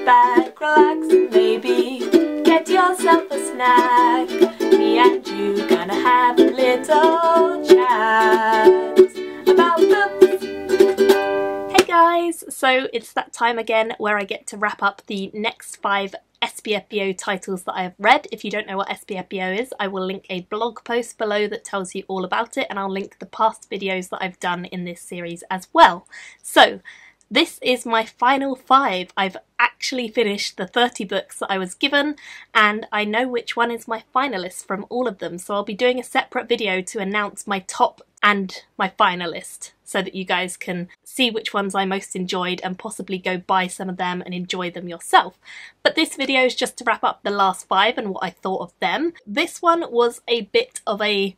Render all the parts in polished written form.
back, relax, and maybe get yourself a snack. Me and you gonna have a little chat about books. Hey guys, so it's that time again where I get to wrap up the next 5 SPFBO titles that I have read. If you don't know what SPFBO is, I will link a blog post below that tells you all about it, and I'll link the past videos that I've done in this series as well. So this is my final 5. I've actually finished the 30 books that I was given, and I know which one is my finalist from all of them, so I'll be doing a separate video to announce my top and my finalist, so that you guys can see which ones I most enjoyed and possibly go buy some of them and enjoy them yourself. But this video is just to wrap up the last 5 and what I thought of them. This one was a bit of a,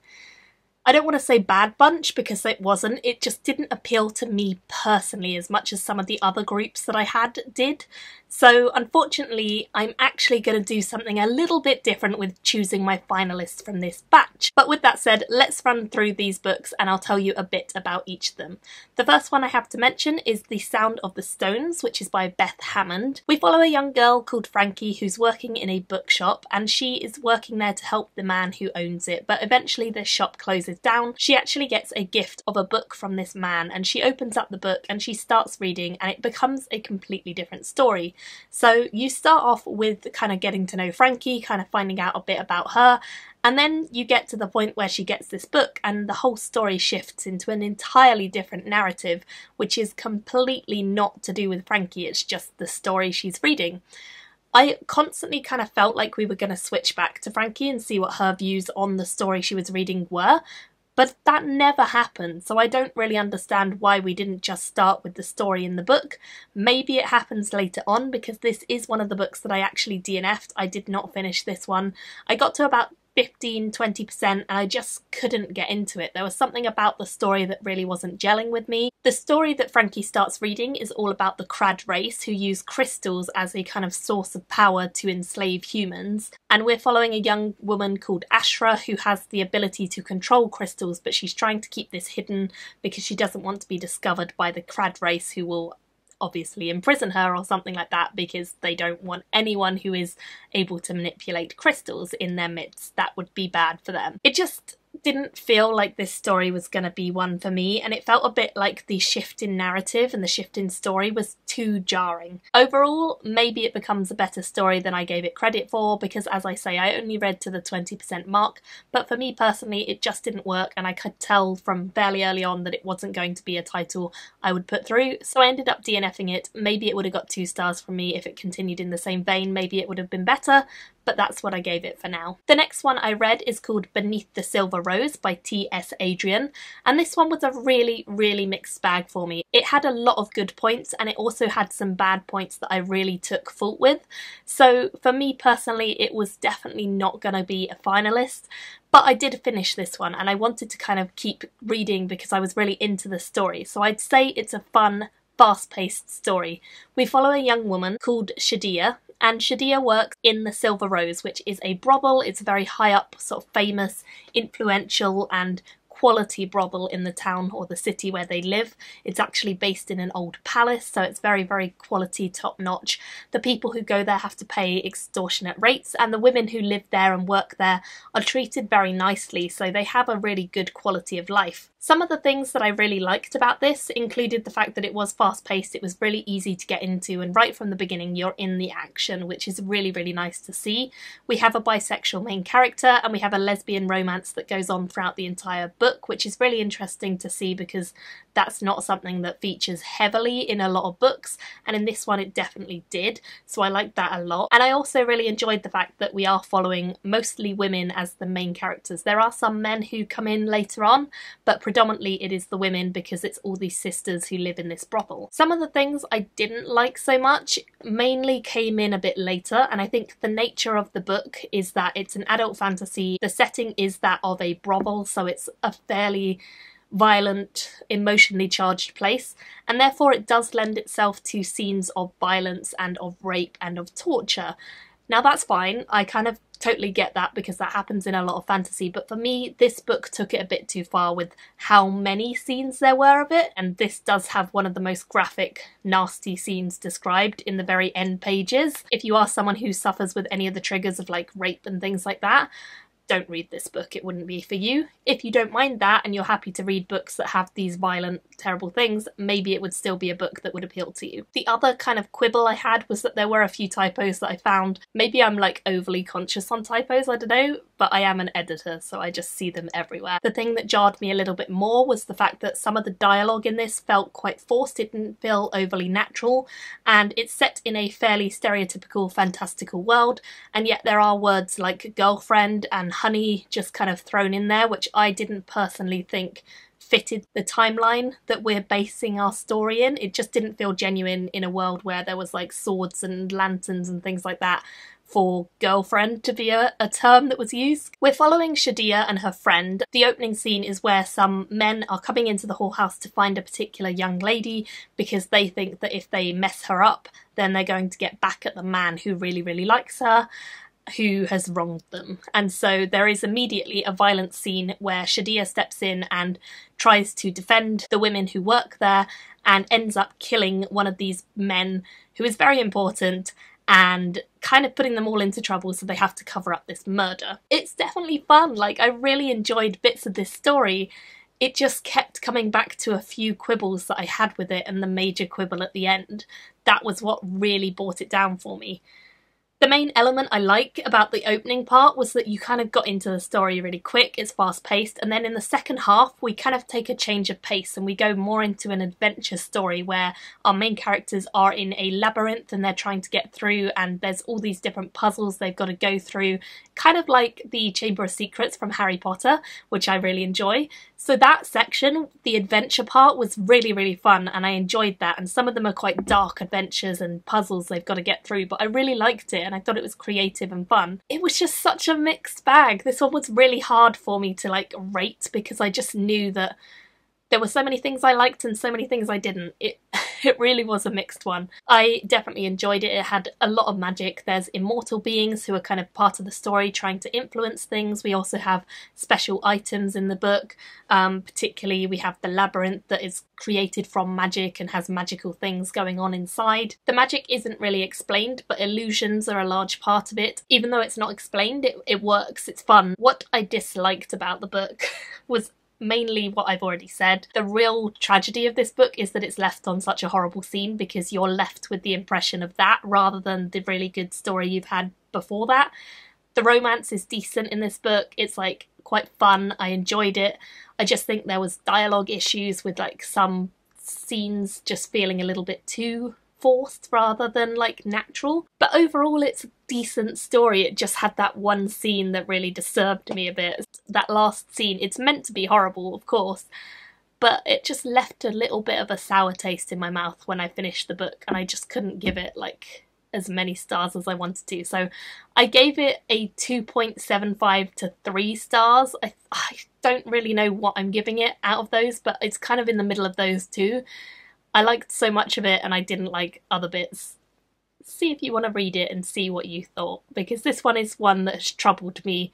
I don't want to say bad bunch because it wasn't, it just didn't appeal to me personally as much as some of the other groups that I had did. So unfortunately I'm actually going to do something a little bit different with choosing my finalists from this batch. But with that said, let's run through these books and I'll tell you a bit about each of them. The first one I have to mention is The Sound of the Stones, which is by Beth Hammond. We follow a young girl called Frankie who's working in a bookshop, and she is working there to help the man who owns it, but eventually the shop closes down. She actually gets a gift of a book from this man, and she opens up the book and she starts reading, and it becomes a completely different story. So you start off with kind of getting to know Frankie, kind of finding out a bit about her, and then you get to the point where she gets this book and the whole story shifts into an entirely different narrative, which is completely not to do with Frankie, it's just the story she's reading. I constantly kind of felt like we were going to switch back to Frankie and see what her views on the story she was reading were, but that never happened, so I don't really understand why we didn't just start with the story in the book. Maybe it happens later on, because this is one of the books that I actually DNF'd. I did not finish this one. I got to about 15–20% and I just couldn't get into it. There was something about the story that really wasn't gelling with me. The story that Frankie starts reading is all about the Crad race, who use crystals as a kind of source of power to enslave humans, and we're following a young woman called Ashra who has the ability to control crystals, but she's trying to keep this hidden because she doesn't want to be discovered by the Crad race, who will obviously imprison her or something like that, because they don't want anyone who is able to manipulate crystals in their midst. That would be bad for them. It just didn't feel like this story was going to be one for me, and it felt a bit like the shift in narrative and the shift in story was too jarring. Overall, maybe it becomes a better story than I gave it credit for, because as I say, I only read to the 20% mark, but for me personally it just didn't work, and I could tell from fairly early on that it wasn't going to be a title I would put through, so I ended up DNFing it. Maybe it would have got 2 stars from me if it continued in the same vein, maybe it would have been better, but that's what I gave it for now. The next one I read is called Beneath the Silver Rose by T.S. Adrian, and this one was a really mixed bag for me. It had a lot of good points and it also had some bad points that I really took fault with. So for me personally, it was definitely not going to be a finalist, but I did finish this one and I wanted to kind of keep reading because I was really into the story. So I'd say it's a fun, fast-paced story. We follow a young woman called Shadia, and Shadia works in the Silver Rose, which is a brothel. It's a very high up, sort of famous, influential and quality brothel in the town or the city where they live. It's actually based in an old palace, so it's very quality, top notch. The people who go there have to pay extortionate rates, and the women who live there and work there are treated very nicely, so they have a really good quality of life. Some of the things that I really liked about this included the fact that it was fast-paced, it was really easy to get into, and right from the beginning you're in the action, which is really nice to see. We have a bisexual main character and we have a lesbian romance that goes on throughout the entire book, which is really interesting to see because that's not something that features heavily in a lot of books, and in this one it definitely did, so I liked that a lot. And I also really enjoyed the fact that we are following mostly women as the main characters. There are some men who come in later on, but predominantly it is the women because it's all these sisters who live in this brothel. Some of the things I didn't like so much mainly came in a bit later, and I think the nature of the book is that it's an adult fantasy. The setting is that of a brothel, so it's a fairly violent, emotionally charged place, and therefore it does lend itself to scenes of violence and of rape and of torture. Now that's fine, I kind of totally get that because that happens in a lot of fantasy, but for me this book took it a bit too far with how many scenes there were of it, and this does have one of the most graphic, nasty scenes described in the very end pages. If you are someone who suffers with any of the triggers of like rape and things like that, don't read this book, it wouldn't be for you. If you don't mind that and you're happy to read books that have these violent, terrible things, maybe it would still be a book that would appeal to you. The other kind of quibble I had was that there were a few typos that I found. Maybe I'm like overly conscious on typos, I don't know, but I am an editor, so I just see them everywhere. The thing that jarred me a little bit more was the fact that some of the dialogue in this felt quite forced, it didn't feel overly natural, and it's set in a fairly stereotypical fantastical world, and yet there are words like girlfriend and honey just kind of thrown in there, which I didn't personally think fitted the timeline that we're basing our story in. It just didn't feel genuine in a world where there was like swords and lanterns and things like that for girlfriend to be a term that was used. We're following Shadia and her friend. The opening scene is where some men are coming into the whorehouse to find a particular young lady because they think that if they mess her up then they're going to get back at the man who really, really likes her, who has wronged them. And so there is immediately a violent scene where Shadia steps in and tries to defend the women who work there and ends up killing one of these men who is very important and kind of putting them all into trouble, so they have to cover up this murder. It's definitely fun, like I really enjoyed bits of this story. It just kept coming back to a few quibbles that I had with it, and the major quibble at the end. That was what really brought it down for me. The main element I like about the opening part was that you kind of got into the story really quick, it's fast paced, and then in the second half we kind of take a change of pace and we go more into an adventure story where our main characters are in a labyrinth and they're trying to get through, and there's all these different puzzles they've got to go through, kind of like the Chamber of Secrets from Harry Potter, which I really enjoy. So that section, the adventure part, was really, really fun and I enjoyed that, and some of them are quite dark adventures and puzzles they've got to get through, but I really liked it and I thought it was creative and fun. It was just such a mixed bag. This one was really hard for me to like rate because I just knew that there were so many things I liked and so many things I didn't. It really was a mixed one. I definitely enjoyed it. It had a lot of magic. There's immortal beings who are kind of part of the story trying to influence things. We also have special items in the book. Particularly we have the labyrinth that is created from magic and has magical things going on inside. The magic isn't really explained, but illusions are a large part of it. Even though it's not explained, it works, it's fun. What I disliked about the book was mainly what I've already said. The real tragedy of this book is that it's left on such a horrible scene because you're left with the impression of that rather than the really good story you've had before that. The romance is decent in this book. It's like quite fun. I enjoyed it. I just think there was dialogue issues with like some scenes just feeling a little bit too forced rather than like natural. But overall it's a decent story. It just had that one scene that really disturbed me a bit. That last scene, it's meant to be horrible of course, but it just left a little bit of a sour taste in my mouth when I finished the book and I just couldn't give it like as many stars as I wanted to. So I gave it a 2.75 to 3 stars. I don't really know what I'm giving it out of those, but it's kind of in the middle of those two. I liked so much of it and I didn't like other bits. See if you want to read it and see what you thought, because this one is one that has troubled me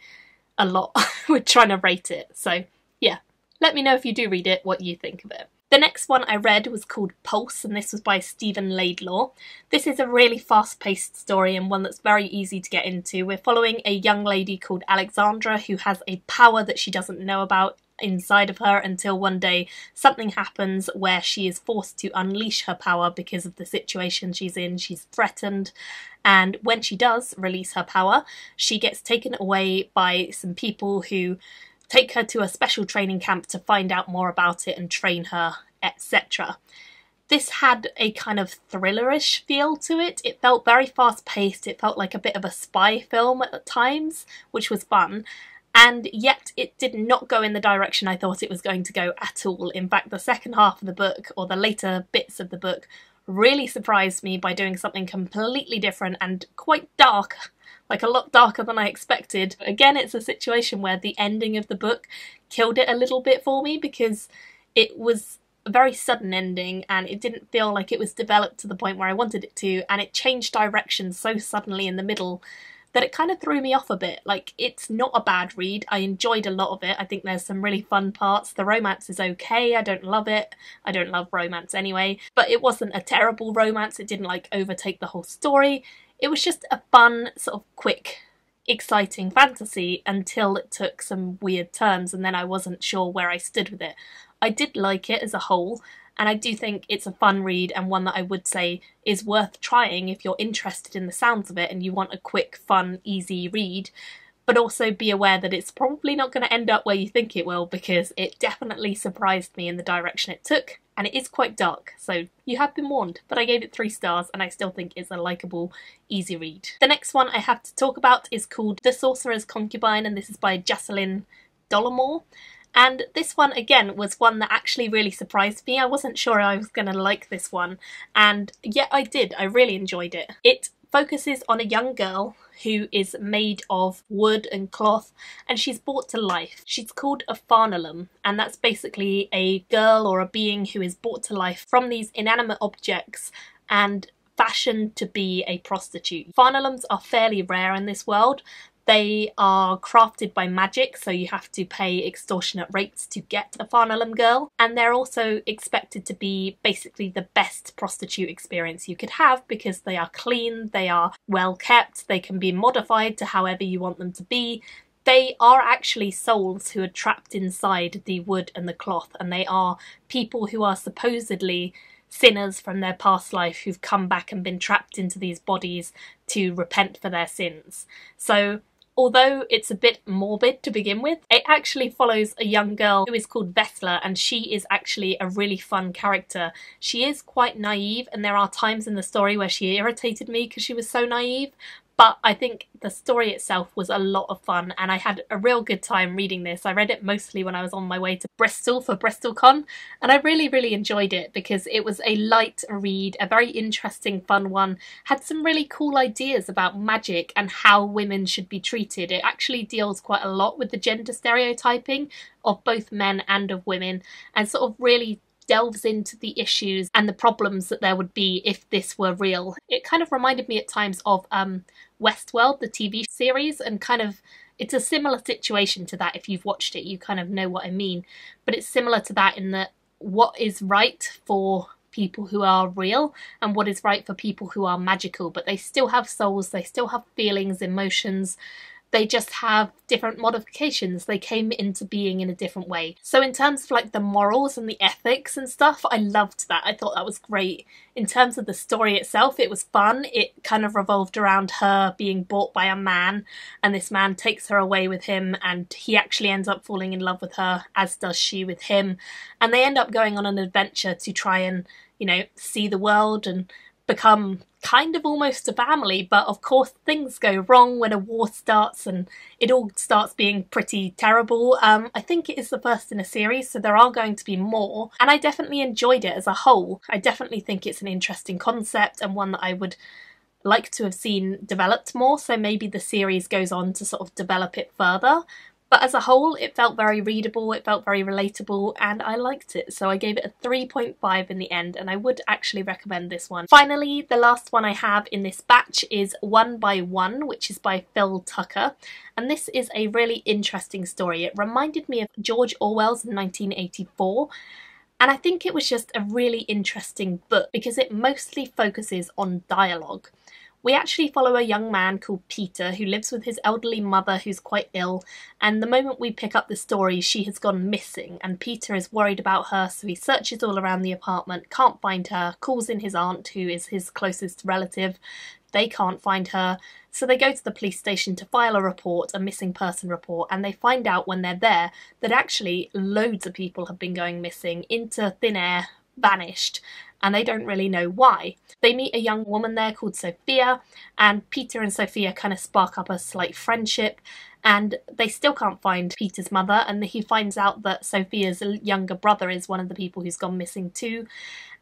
a lot with trying to rate it. So yeah, let me know if you do read it, what you think of it. The next one I read was called Pulse, and this was by Stephen Laidlaw. This is a really fast-paced story and one that's very easy to get into. We're following a young lady called Alexandra who has a power that she doesn't know about inside of her until one day something happens where she is forced to unleash her power because of the situation she's in. She's threatened, and when she does release her power, she gets taken away by some people who take her to a special training camp to find out more about it and train her, etc. This had a kind of thrillerish feel to it. It felt very fast-paced. It felt like a bit of a spy film at times, which was fun. And yet it did not go in the direction I thought it was going to go at all. In fact, the second half of the book, or the later bits of the book, really surprised me by doing something completely different and quite dark, like a lot darker than I expected. Again, it's a situation where the ending of the book killed it a little bit for me because it was a very sudden ending, and it didn't feel like it was developed to the point where I wanted it to, and it changed direction so suddenly in the middle that it kind of threw me off a bit. Like, it's not a bad read. I enjoyed a lot of it. I think there's some really fun parts. The romance is okay. I don't love it. I don't love romance anyway. But it wasn't a terrible romance. It didn't like overtake the whole story. It was just a fun, sort of quick, exciting fantasy until it took some weird turns, and then I wasn't sure where I stood with it. I did like it as a whole, and I do think it's a fun read and one that I would say is worth trying if you're interested in the sounds of it and you want a quick, fun, easy read. But also be aware that it's probably not going to end up where you think it will, because it definitely surprised me in the direction it took, and it is quite dark, so you have been warned. But I gave it 3 stars, and I still think it's a likeable, easy read. The next one I have to talk about is called The Sorcerer's Concubine, and this is by Jocelyn Dollamore. And this one, again, was one that actually really surprised me. I wasn't sure I was going to like this one, and yet I did. I really enjoyed it. It focuses on a young girl who is made of wood and cloth, and she's brought to life. She's called a finalist, and that's basically a girl or a being who is brought to life from these inanimate objects and fashioned to be a prostitute. Finalists are fairly rare in this world. They are crafted by magic, so you have to pay extortionate rates to get a finalist girl, and they're also expected to be basically the best prostitute experience you could have because they are clean, they are well kept, they can be modified to however you want them to be. They are actually souls who are trapped inside the wood and the cloth, and they are people who are supposedly sinners from their past life who've come back and been trapped into these bodies to repent for their sins. So although it's a bit morbid to begin with, it actually follows a young girl who is called Vesla, and she is actually a really fun character. She is quite naive, and there are times in the story where she irritated me because she was so naive, but I think the story itself was a lot of fun, and I had a real good time reading this. I read it mostly when I was on my way to Bristol for BristolCon, and I really enjoyed it because it was a light read, a very interesting, fun one, had some really cool ideas about magic and how women should be treated. It actually deals quite a lot with the gender stereotyping of both men and of women, and sort of really delves into the issues and the problems that there would be if this were real. It kind of reminded me at times of Westworld, the TV series, and kind of it's a similar situation to that. If you've watched it, you kind of know what I mean. But it's similar to that in that what is right for people who are real and what is right for people who are magical, but they still have souls, they still have feelings, emotions. They just have different modifications. They came into being in a different way. So in terms of like the morals and the ethics and stuff, I loved that. I thought that was great. In terms of the story itself, it was fun. It kind of revolved around her being bought by a man, and this man takes her away with him, and he actually ends up falling in love with her, as does she with him. And they end up going on an adventure to try and, you know, see the world and become kind of almost a family, but of course things go wrong when a war starts and it all starts being pretty terrible. I think it is the first in a series, so there are going to be more, and I definitely enjoyed it as a whole. I definitely think it's an interesting concept and one that I would like to have seen developed more, so maybe the series goes on to sort of develop it further. But as a whole, it felt very readable, it felt very relatable, and I liked it. So I gave it a 3.5 in the end, and I would actually recommend this one. Finally, the last one I have in this batch is One by One, which is by Phil Tucker. And this is a really interesting story. It reminded me of George Orwell's 1984. And I think it was just a really interesting book because it mostly focuses on dialogue. We actually follow a young man called Peter who lives with his elderly mother who's quite ill, and the moment we pick up the story she has gone missing and Peter is worried about her, so he searches all around the apartment, can't find her, calls in his aunt who is his closest relative. They can't find her, so they go to the police station to file a report, a missing person report, and they find out when they're there that actually loads of people have been going missing into thin air, vanished, and they don't really know why. They meet a young woman there called Sophia, and Peter and Sophia kind of spark up a slight friendship, and they still can't find Peter's mother, and he finds out that Sophia's younger brother is one of the people who's gone missing too,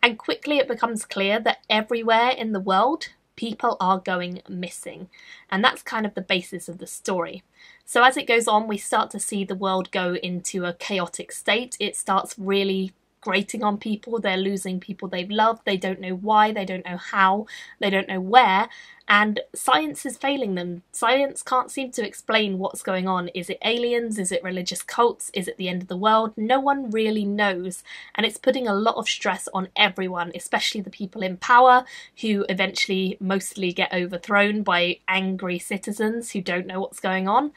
and quickly it becomes clear that everywhere in the world people are going missing, and that's kind of the basis of the story. So as it goes on, we start to see the world go into a chaotic state. It starts really grating on people, they're losing people they've loved, they don't know why, they don't know how, they don't know where, and science is failing them. Science can't seem to explain what's going on. Is it aliens? Is it religious cults? Is it the end of the world? No one really knows, and it's putting a lot of stress on everyone, especially the people in power, who eventually mostly get overthrown by angry citizens who don't know what's going on.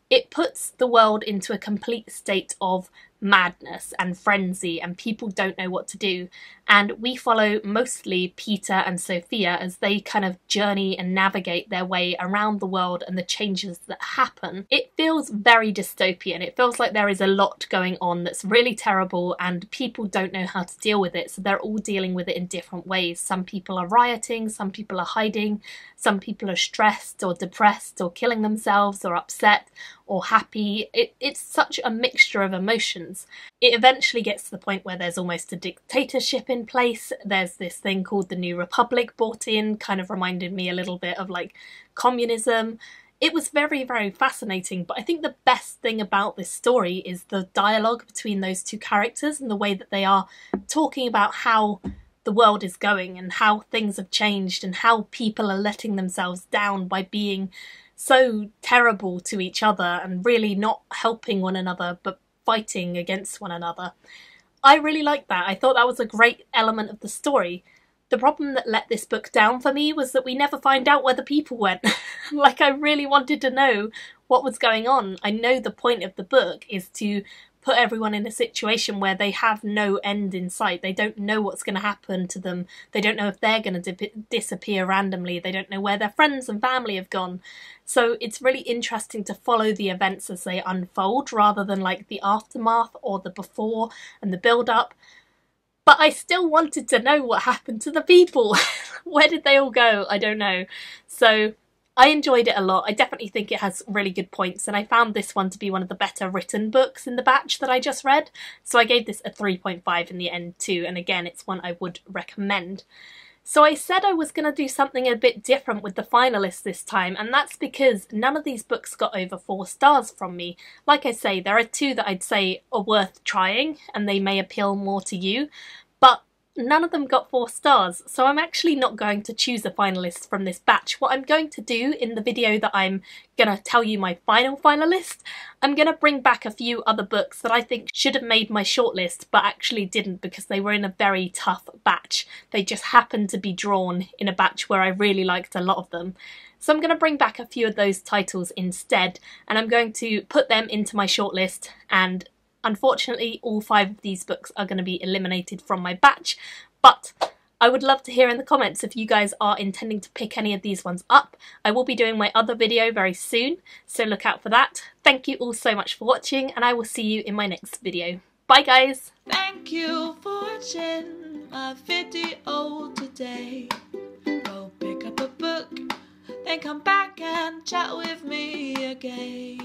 It puts the world into a complete state of madness and frenzy, and people don't know what to do. And we follow mostly Peter and Sophia as they kind of journey and navigate their way around the world and the changes that happen. It feels very dystopian. It feels like there is a lot going on that's really terrible and people don't know how to deal with it, so they're all dealing with it in different ways. Some people are rioting, some people are hiding, some people are stressed or depressed or killing themselves or upset or happy. It's such a mixture of emotions. It eventually gets to the point where there's almost a dictatorship in place. There's this thing called the New Republic brought in, kind of reminded me a little bit of like communism. It was very, very fascinating, but I think the best thing about this story is the dialogue between those two characters and the way that they are talking about how the world is going and how things have changed and how people are letting themselves down by being so terrible to each other and really not helping one another but fighting against one another. I really liked that. I thought that was a great element of the story. The problem that let this book down for me was that we never find out where the people went. Like, I really wanted to know what was going on. I know the point of the book is to put everyone in a situation where they have no end in sight. They don't know what's going to happen to them. They don't know if they're going to disappear randomly. They don't know where their friends and family have gone. So it's really interesting to follow the events as they unfold rather than like the aftermath or the before and the build-up. But I still wanted to know what happened to the people. Where did they all go? I don't know. So I enjoyed it a lot. I definitely think it has really good points, and I found this one to be one of the better written books in the batch that I just read. So I gave this a 3.5 in the end too, and again, it's one I would recommend. So I said I was going to do something a bit different with the finalists this time, and that's because none of these books got over 4 stars from me. Like I say, there are 2 that I'd say are worth trying, and they may appeal more to you, but none of them got 4 stars, so I'm actually not going to choose a finalist from this batch. What I'm going to do in the video that I'm going to tell you my final finalist, I'm going to bring back a few other books that I think should have made my shortlist but actually didn't because they were in a very tough batch. They just happened to be drawn in a batch where I really liked a lot of them. So I'm going to bring back a few of those titles instead, and I'm going to put them into my shortlist, and unfortunately, all 5 of these books are going to be eliminated from my batch, but I would love to hear in the comments if you guys are intending to pick any of these ones up. I will be doing my other video very soon, so look out for that. Thank you all so much for watching, and I will see you in my next video. Bye guys! Thank you for watching my video today. Go pick up a book, then come back and chat with me again.